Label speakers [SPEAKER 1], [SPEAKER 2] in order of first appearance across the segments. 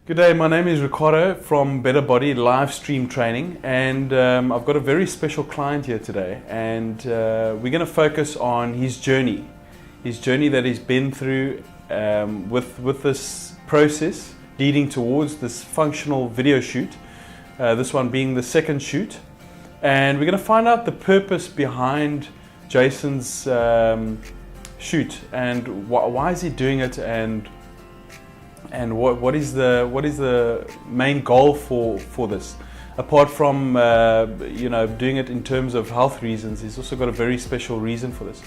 [SPEAKER 1] Good day, my name is Ricardo from Better Body Live Stream Training, and I've got a very special client here today, and we're going to focus on his journey that he's been through with this process leading towards this functional video shoot, this one being the second shoot, and we're going to find out the purpose behind Jason's shoot and why is he doing it, and what is the main goal for this, apart from doing it in terms of health reasons. He's also got a very special reason for this.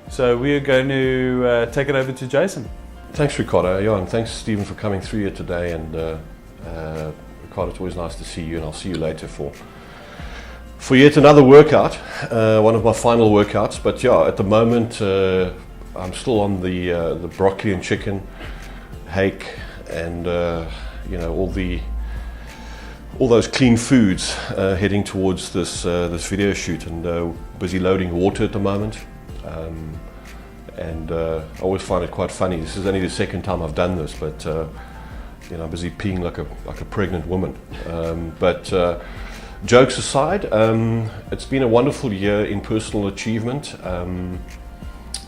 [SPEAKER 1] So we are going to take it over to Jason.
[SPEAKER 2] Thanks, Ricardo. Yeah, and thanks, Stephen, for coming through here today. And Ricardo, it's always nice to see you, and I'll see you later for yet another workout, one of my final workouts. But yeah, at the moment I'm still on the broccoli and chicken, hake, and all those clean foods, heading towards this video shoot, and busy loading water at the moment. I always find it quite funny. This is only the second time I've done this, but I'm busy peeing like a pregnant woman. Jokes aside, it's been a wonderful year in personal achievement.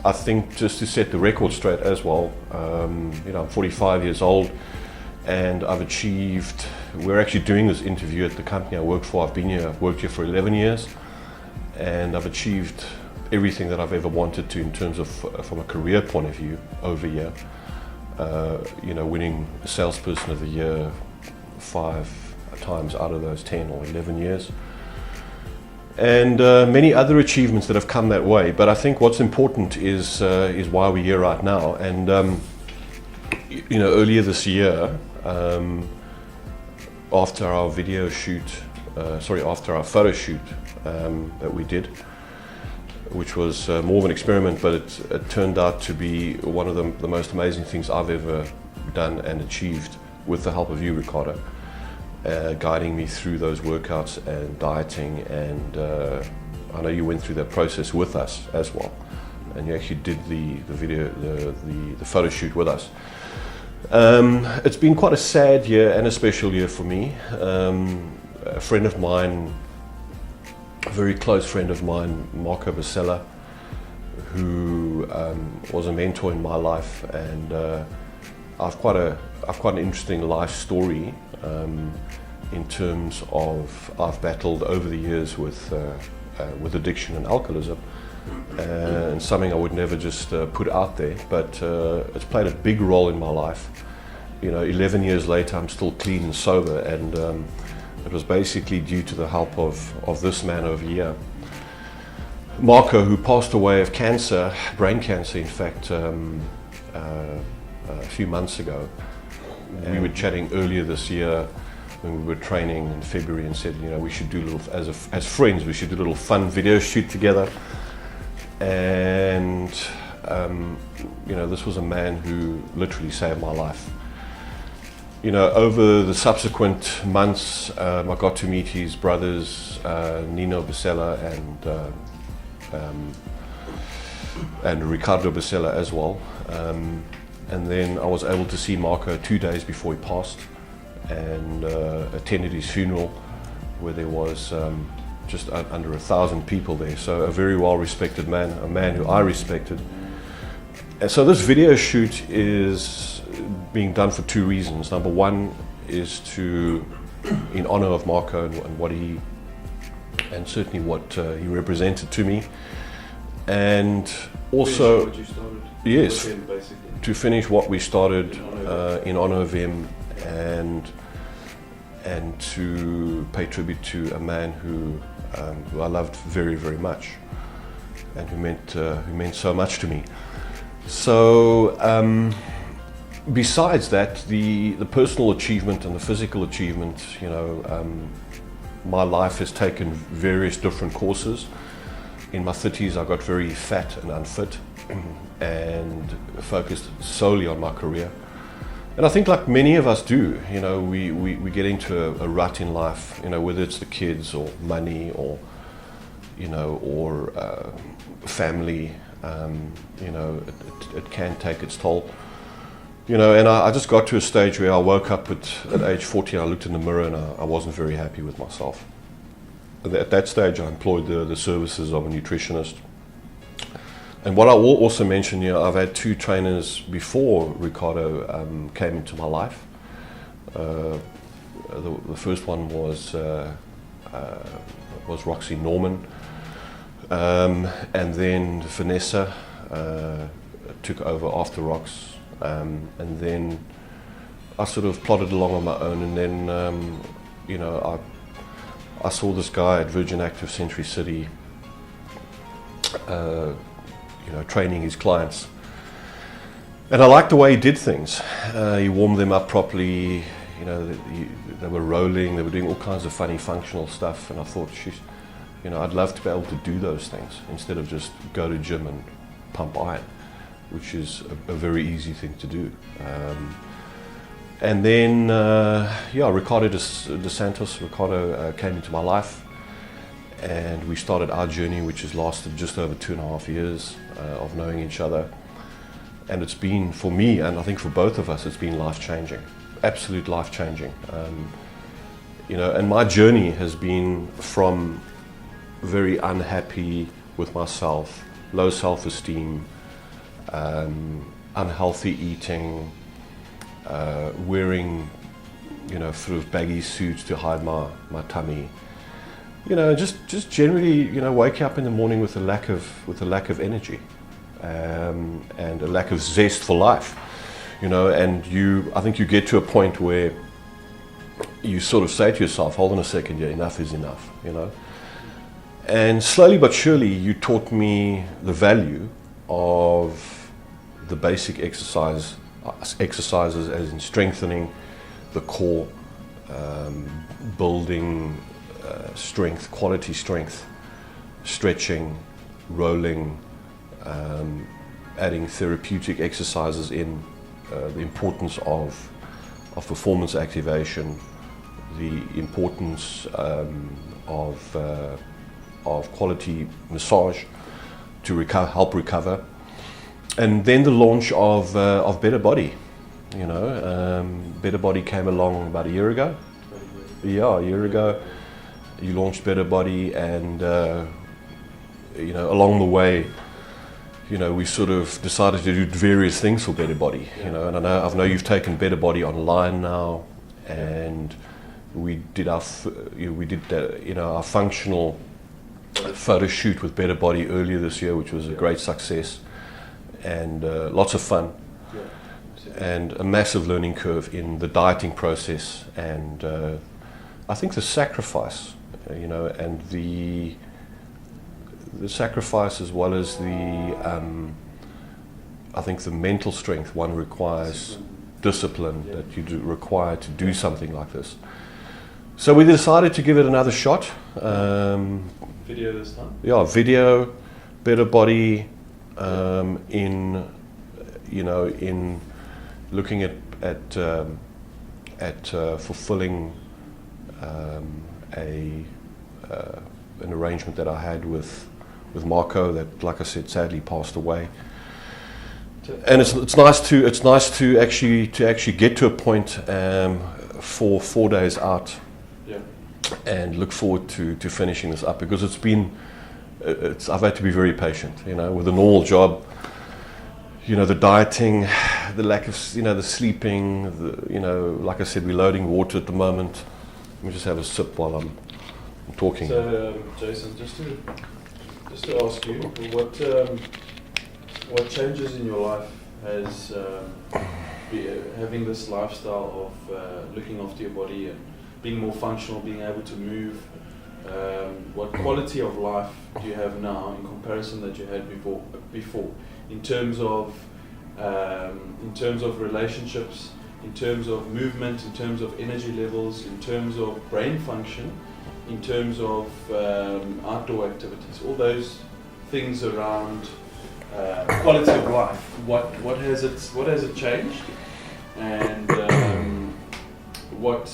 [SPEAKER 2] I think just to set the record straight as well, I'm 45 years old, and we're actually doing this interview at the company I work for. I've worked here for 11 years, and I've achieved everything that I've ever wanted to in terms of, from a career point of view, over here. Winning Salesperson of the Year 5 times out of those 10 or 11 years. And many other achievements that have come that way. But I think what's important is why we're here right now. And earlier this year, after our photo shoot that we did, which was more of an experiment, but it turned out to be one of the most amazing things I've ever done and achieved, with the help of you, Ricardo. Guiding me through those workouts and dieting, and I know you went through that process with us as well, and you actually did the photo shoot with us. It's been quite a sad year and a special year for me. A friend of mine, a very close friend of mine, Marco Basella, who was a mentor in my life, and I've quite an interesting life story. In terms of, I've battled over the years with addiction and alcoholism, and something I would never just put out there, but it's played a big role in my life. 11 years later, I'm still clean and sober, and it was basically due to the help of this man over here, Marco, who passed away of cancer, brain cancer, in fact, a few months ago. We were chatting earlier this year when we were training in February, and said, we should do as friends, we should do a little fun video shoot together. And this was a man who literally saved my life. Over the subsequent months, I got to meet his brothers, Nino Basella and Ricardo Basella as well. And then I was able to see Marco 2 days before he passed, and attended his funeral, where there was just under 1,000 people there. So a very well-respected man, a man who I respected. And so this video shoot is being done for two reasons. Number one is in honor of Marco and certainly what he represented to me, and also yes, to finish what we started in honor of him, and to pay tribute to a man who I loved very, very much, and who meant so much to me. So besides that, the personal achievement and the physical achievement, my life has taken various different courses. In my 30s, I got very fat and unfit, and focused solely on my career. And I think, like many of us do, we get into a rut in life, whether it's the kids or money or family. It can take its toll. You know, and I just got to a stage where I woke up at age 14, I looked in the mirror and I wasn't very happy with myself. At that stage, I employed the services of a nutritionist. And what I will also mention here, I've had two trainers before Ricardo came into my life. The first one was Roxy Norman, and then Vanessa took over after Rox. And then I sort of plodded along on my own, and then you know, I saw this guy at Virgin Active Century City, you know, training his clients, and I liked the way he did things. He warmed them up properly. You know, they were rolling, they were doing all kinds of funny functional stuff, and I thought, sheesh, you know, I'd love to be able to do those things instead of just go to gym and pump iron, which is a very easy thing to do. And then, yeah, Ricardo dos Santos came into my life, and we started our journey, which has lasted just over 2.5 years of knowing each other. And it's been, for me, and I think for both of us, it's been life-changing, absolute life-changing. You know, and my journey has been from very unhappy with myself, low self-esteem, unhealthy eating, wearing, you know, sort of baggy suits to hide my tummy. You know, just generally, you know, wake up in the morning with a lack of energy, and a lack of zest for life. You know, and I think you get to a point where you sort of say to yourself, hold on a second, yeah, enough is enough, you know. And slowly but surely you taught me the value of the basic exercises as in strengthening the core, building strength, quality strength, stretching, rolling, adding therapeutic exercises in, the importance of performance activation, the importance of quality massage to help recover, and then the launch of Better Body. You know, Better Body came along about a year ago. Yeah, a year ago. You launched Better Body, and you know, along the way, you know, we sort of decided to do various things for Better Body. You know, and I know you've taken Better Body online now, and we did our our functional photo shoot with Better Body earlier this year, which was a great success, and lots of fun, and a massive learning curve in the dieting process, and I think the sacrifice, you know, and the sacrifice, as well as I think the mental strength one requires, discipline that you require to do something like this. So we decided to give it another shot.
[SPEAKER 1] Video this time? Yeah,
[SPEAKER 2] video, Better Body, in, you know, in looking at fulfilling an arrangement that I had with Marco, that, like I said, sadly passed away. And it's nice to actually get to a point for 4 days out, and look forward to finishing this up, because I've had to be very patient, you know, with a normal job, you know, the dieting, the lack of, you know, the sleeping, you know, like I said, we're loading water at the moment. Let me just have a sip while I'm talking.
[SPEAKER 1] So, Jason, just to ask you, what changes in your life has having this lifestyle of looking after your body and being more functional, being able to move, what quality of life do you have now in comparison that you had before, in terms of relationships, in terms of movement, in terms of energy levels, in terms of brain function, in terms of outdoor activities, all those things around quality of life. What has it changed, and what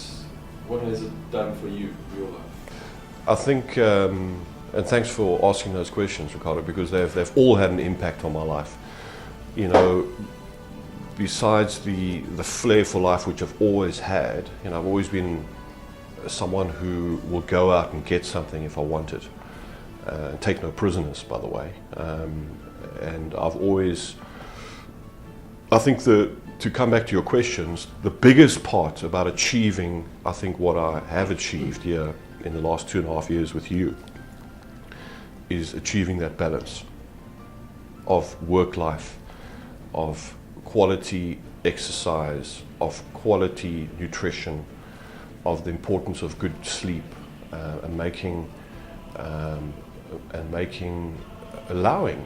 [SPEAKER 1] has it done for you, your life?
[SPEAKER 2] I think, and thanks for asking those questions, Ricardo, because they've all had an impact on my life. You know, besides the flair for life, which I've always had, you know, I've always been someone who will go out and get something if I want it. Take no prisoners, by the way. And I've always, I think to come back to your questions, the biggest part about achieving, I think what I have achieved here in the last 2.5 years with you, is achieving that balance of work life, of quality exercise, of quality nutrition, of the importance of good sleep, and allowing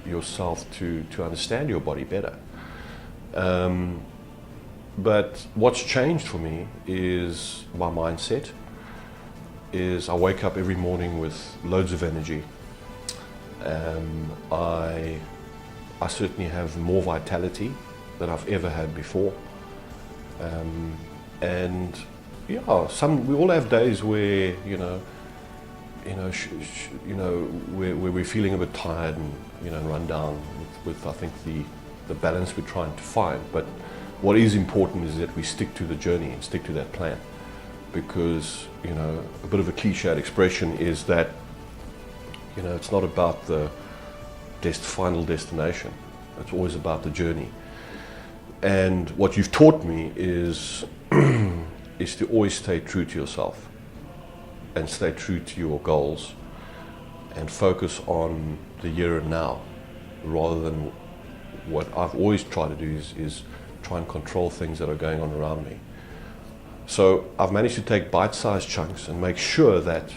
[SPEAKER 2] yourself to understand your body better. But what's changed for me is my mindset. Is I wake up every morning with loads of energy. I certainly have more vitality than I've ever had before. And yeah, we all have days where where we're feeling a bit tired and run down with I think the balance we're trying to find. But what is important is that we stick to the journey and stick to that plan, because a bit of a cliched expression is that it's not about the final destination. It's always about the journey. And what you've taught me is to always stay true to yourself and stay true to your goals and focus on the here and now, rather than what I've always tried to do is try and control things that are going on around me. So I've managed to take bite-sized chunks and make sure that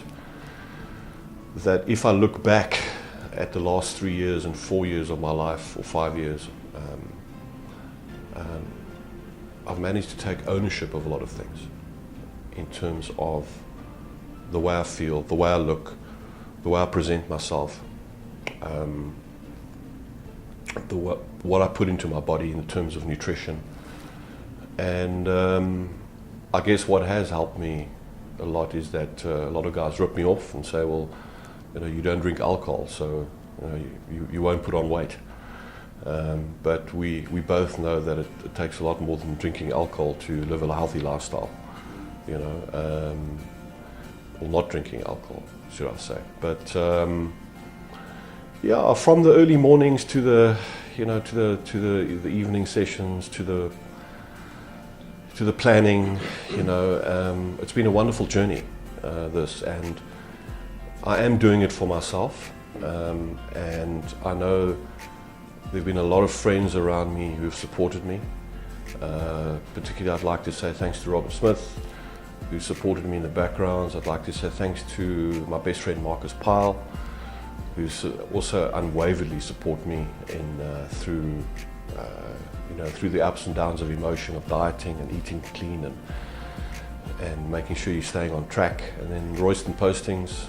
[SPEAKER 2] if I look back at the last 3 years and 4 years of my life, or 5 years, I've managed to take ownership of a lot of things in terms of the way I feel, the way I look, the way I present myself, what I put into my body in terms of nutrition. And I guess what has helped me a lot is that a lot of guys rip me off and say, well, you don't drink alcohol, so you won't put on weight. But we both know that it takes a lot more than drinking alcohol to live a healthy lifestyle, or not drinking alcohol, should I say. But yeah, from the early mornings to the the evening sessions, to the planning, it's been a wonderful journey, this, and I am doing it for myself, and I know there have been a lot of friends around me who have supported me. Particularly, I'd like to say thanks to Robert Smith, who supported me in the backgrounds. I'd like to say thanks to my best friend Marcus Pyle, who's also unwaveringly supported me through the ups and downs of emotion, of dieting and eating clean and making sure you're staying on track. And then Royston Postings,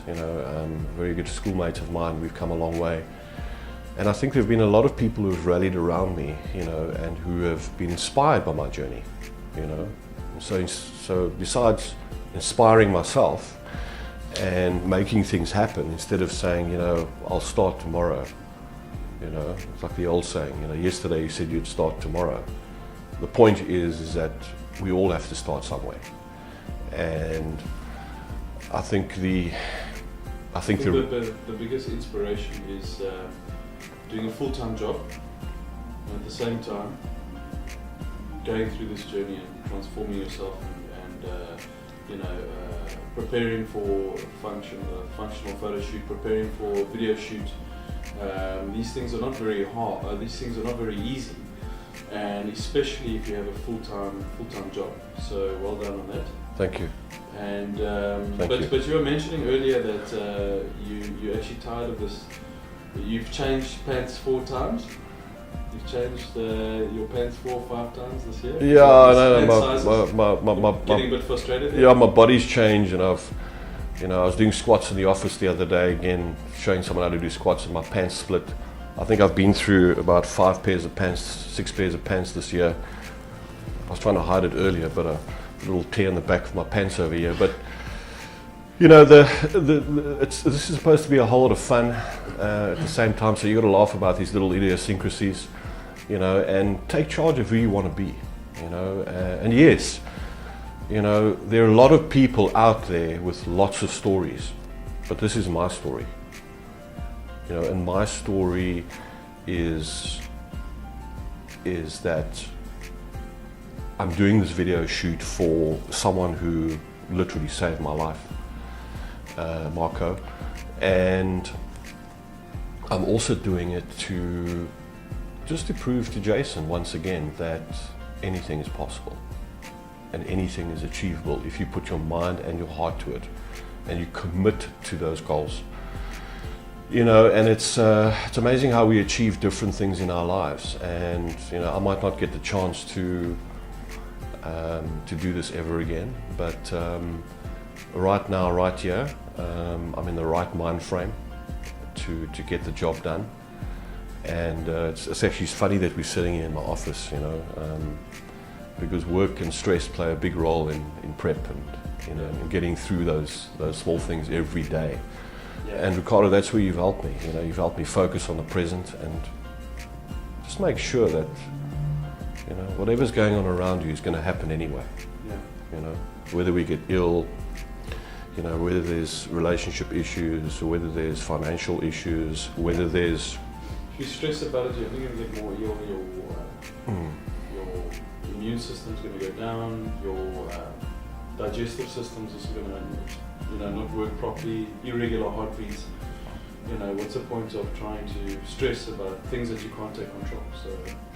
[SPEAKER 2] very good schoolmate of mine. We've come a long way. And I think there have been a lot of people who have rallied around me, and who have been inspired by my journey, So besides inspiring myself and making things happen, instead of saying, I'll start tomorrow, it's like the old saying, yesterday you said you'd start tomorrow. The point is that we all have to start somewhere. And I think the
[SPEAKER 1] biggest inspiration is doing a full-time job, and at the same time going through this journey and transforming yourself and preparing for functional photo shoot, preparing for video shoot. These things are not very hard. These things are not very easy, and especially if you have a full-time job. So well done on that.
[SPEAKER 2] Thank you.
[SPEAKER 1] And but you were mentioning earlier that you're actually tired of this. You've changed pants 4 times. You've changed your pants 4 or 5 times this year.
[SPEAKER 2] Yeah, I know.
[SPEAKER 1] Getting a bit frustrated.
[SPEAKER 2] Yeah, my body's changed, and I was doing squats in the office the other day. Again, showing someone how to do squats, and my pants split. I think I've been through about 5 pairs of pants, 6 pairs of pants this year. I was trying to hide it earlier, but a little tear in the back of my pants over here. But this is supposed to be a whole lot of fun at the same time, so you got to laugh about these little idiosyncrasies. you know, and take charge of who you want to be, you know. And yes, you know, there are a lot of people out there with lots of stories, but this is my story, you know, and my story is that I'm doing this video shoot for someone who literally saved my life, Marco, and I'm also doing it just to prove to Jason once again that anything is possible and anything is achievable if you put your mind and your heart to it and you commit to those goals. You know, and it's amazing how we achieve different things in our lives. And you know, I might not get the chance to do this ever again, but right now, right here, I'm in the right mind frame to get the job done. And it's actually funny that we're sitting here in my office, you know, because work and stress play a big role in prep and, you know, in getting through those small things every day. Yeah. And Ricardo, that's where you've helped me. You know, you've helped me focus on the present and just make sure that, you know, whatever's going on around you is going to happen anyway. Yeah. You know, whether we get ill, you know, whether there's relationship issues, or whether there's financial issues, whether there's...
[SPEAKER 1] If you stress about it, you're going to get more ill. Your immune system's going to go down. Your digestive system's also going to, you know, not work properly. Irregular heartbeats. You know, what's the point of trying to stress about things that you can't take control?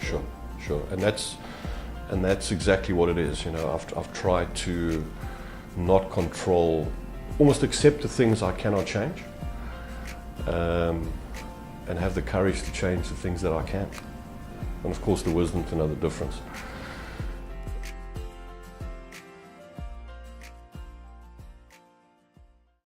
[SPEAKER 1] So
[SPEAKER 2] sure, and that's exactly what it is. You know, I've tried to not control, almost accept the things I cannot change, and have the courage to change the things that I can. And of course the wisdom to know the difference.